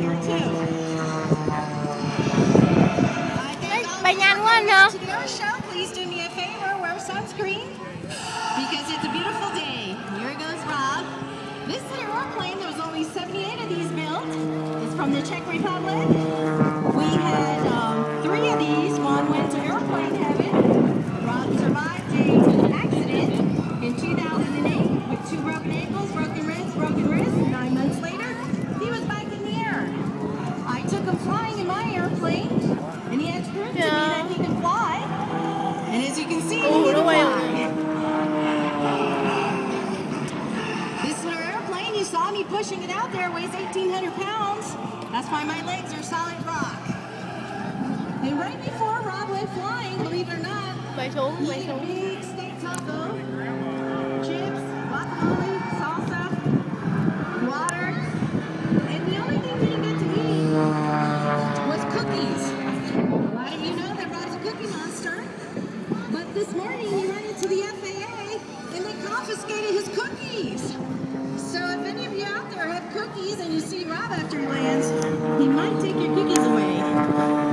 here too. Bay nhanh quá anh hả? To the airshow, please do me a favor, wear sunscreen because it's a beautiful day. Here goes Rob. This little airplane, there was only 78 of these built. It's from the Czech Republic. We had 3 of these. One went to airplane heaven. Rob survived an accident in 2008 with 2 broken ankles, broken wrists. 9 months later, he was back in the air. I took him flying in my airplane, and he had to prove to me that he can fly. And as you can see, he can fly. This little airplane, you saw me pushing it out there, weighs 1,800 pounds. That's why my legs are solid rock. And right before Rob went flying, believe it or not, he ate a big steak taco, chips, guacamole, salsa, water, and the only thing he didn't get to eat was cookies. A lot of you know that Rob's a cookie monster, but this morning he went into the FAA and they confiscated his cookies. So if any of you out there have cookies and you see Rob after he lands, he might take your cookies away.